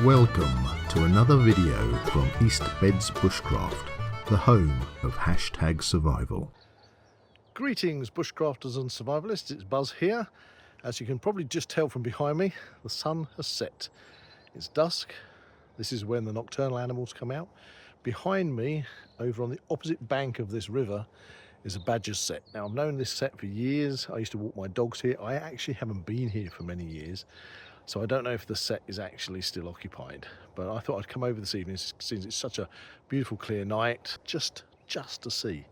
Welcome to another video from East Beds Bushcraft, the home of #survival. Greetings bushcrafters and survivalists, it's Buzz here. As you can probably just tell from behind me, the sun has set. It's dusk. This is when the nocturnal animals come out. Behind me, over on the opposite bank of this river, is a badger set. Now, I've known this set for years. I used to walk my dogs here. I actually haven't been here for many years, so I don't know if the set is actually still occupied. But I thought I'd come over this evening since it's such a beautiful clear night, just to see,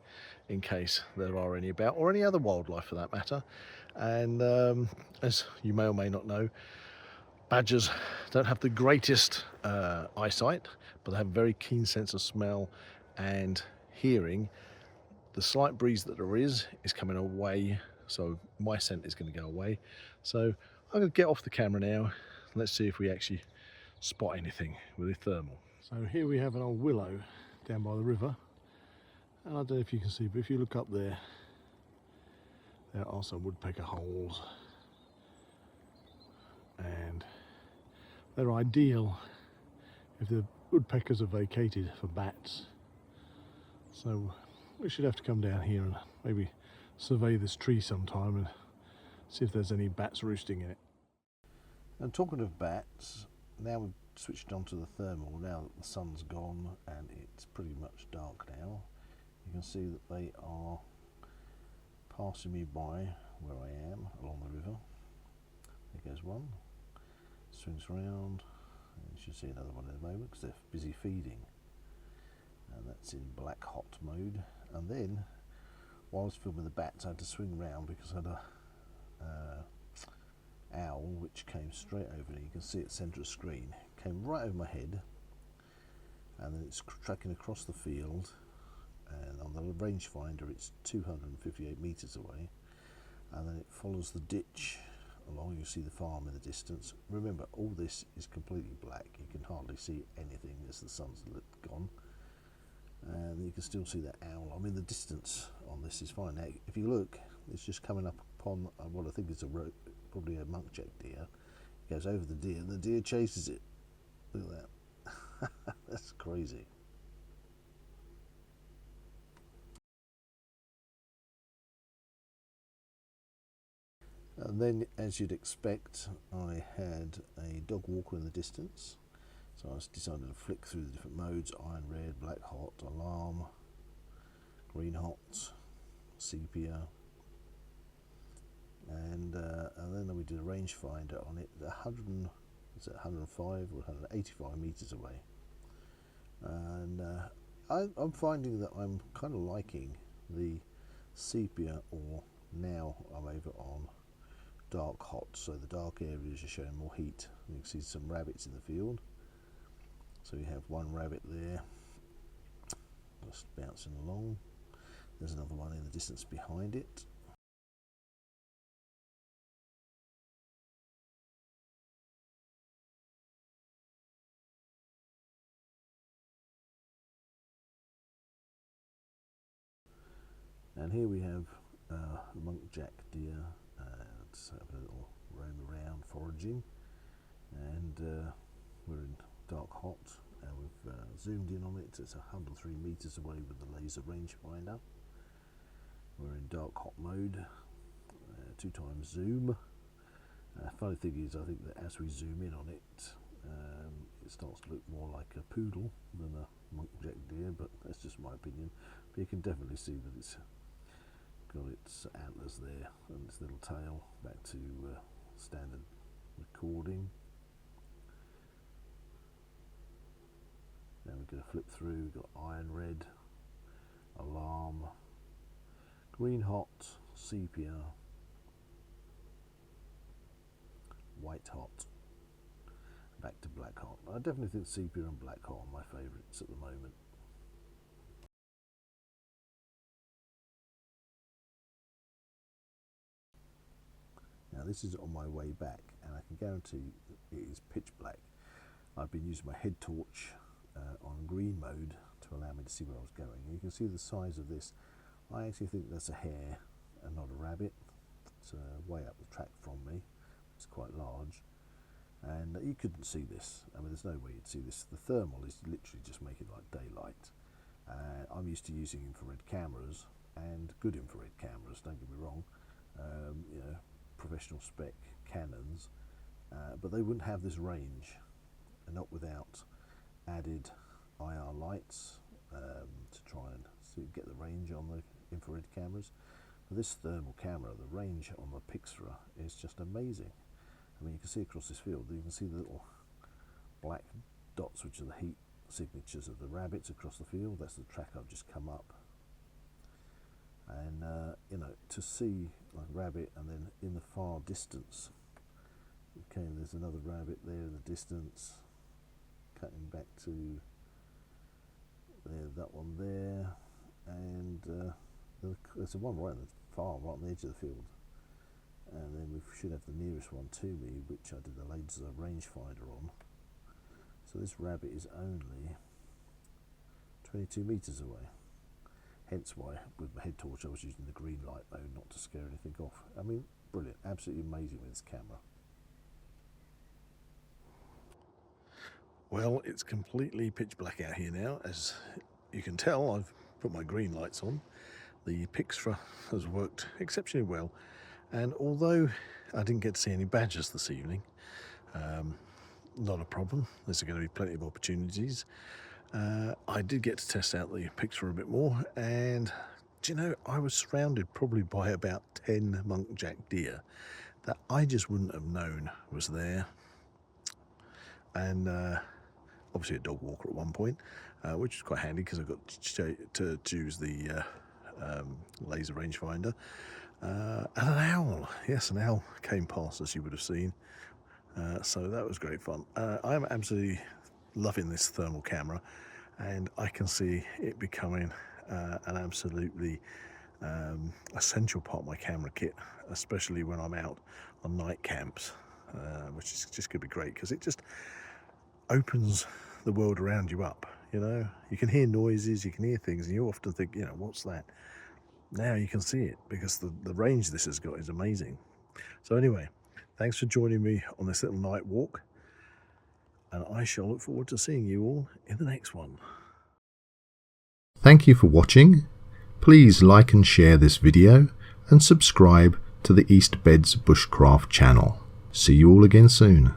in case there are any about, or any other wildlife for that matter. And as you may or may not know, badgers don't have the greatest eyesight, but they have a very keen sense of smell and hearing. The slight breeze that there is coming away, so my scent is going to go away. So I'm going to get off the camera now, and let's see if we actually spot anything with a thermal. So here we have an old willow down by the river, and I don't know if you can see, but if you look up there, there are some woodpecker holes, and they're ideal if the woodpeckers are vacated for bats. So we should have to come down here and maybe survey this tree sometime and see if there's any bats roosting in it. And talking of bats, now we've switched on to the thermal. Now that the sun's gone and it's pretty much dark now, you can see that they are passing me by where I am along the river. There goes one, swings around, and you should see another one in a moment because they're busy feeding. And that's in black hot mode. And then while I was filming the bats, I had to swing round because I had a owl which came straight over me. You can see it centre of screen, came right over my head, and then it's tracking across the field, and on the rangefinder it's 258 metres away, and then it follows the ditch along. You see the farm in the distance. Remember, all this is completely black, you can hardly see anything as the sun's gone. And you can still see that owl. I mean, the distance on this is fine. Now, if you look, it's just coming up upon what I think is probably a muntjac deer. It goes over the deer, and the deer chases it. Look at that. That's crazy. And then, as you'd expect, I had a dog walker in the distance. So I decided to flick through the different modes: iron red, black hot, alarm, green hot, sepia, and then we did a rangefinder on it. 105 or 185 meters away, and I'm finding that I'm kind of liking the sepia, or now I'm over on dark hot. So the dark areas are showing more heat. You can see some rabbits in the field. So you have one rabbit there, just bouncing along. There's another one in the distance behind it. And here we have a muntjac deer, just having a little roam around foraging, and we're in dark hot, and we've zoomed in on it. It's 103 meters away with the laser rangefinder. We're in dark hot mode, 2x zoom. Funny thing is, I think that as we zoom in on it, it starts to look more like a poodle than a muntjac deer, but that's just my opinion. But you can definitely see that it's got its antlers there and its little tail. Back to standard recording. Now we're going to flip through. We've got iron red, alarm, green hot, sepia, white hot, back to black hot. I definitely think sepia and black hot are my favourites at the moment. Now this is on my way back, and I can guarantee it is pitch black. I've been using my head torch on green mode to allow me to see where I was going. And you can see the size of this. I actually think that's a hare and not a rabbit. It's way up the track from me. It's quite large, and and you couldn't see this. I mean, there's no way you'd see this. The thermal is literally just making like daylight. I'm used to using infrared cameras, and good infrared cameras, don't get me wrong, you know, professional spec Canons, but they wouldn't have this range, and not without added IR lights to try and get the range on the infrared cameras. But this thermal camera, the range on the Pixfra is just amazing. I mean, you can see across this field, you can see the little black dots, which are the heat signatures of the rabbits across the field. That's the track I've just come up. And you know, to see like rabbit, and then in the far distance, okay, there's another rabbit there in the distance, cutting back to there, that one there, and there's the one right in the far, right on the edge of the field. And then we should have the nearest one to me, which I did the laser rangefinder on. So this rabbit is only 22 metres away. Hence why, with my head torch, I was using the green light mode, not to scare anything off. I mean, brilliant, absolutely amazing with this camera. Well, it's completely pitch black out here now. As you can tell, I've put my green lights on. The Pixfra has worked exceptionally well, and although I didn't get to see any badgers this evening, not a problem. There's going to be plenty of opportunities. I did get to test out the Pixfra a bit more, and do you know, I was surrounded probably by about 10 muntjac deer that I just wouldn't have known was there. And obviously a dog walker at one point, which is quite handy because I got to choose the laser rangefinder. And an owl, yes, an owl came past, as you would have seen. So that was great fun. I'm absolutely loving this thermal camera, and I can see it becoming an absolutely essential part of my camera kit, especially when I'm out on night camps, which is just going to be great because it just opens the world around you up. You know, you can hear noises, you can hear things, and you often think, you know, what's that? Now you can see it because the range this has got is amazing. So anyway, thanks for joining me on this little night walk, and I shall look forward to seeing you all in the next one. Thank you for watching. Please like and share this video, and subscribe to the East Beds Bushcraft channel. See you all again soon.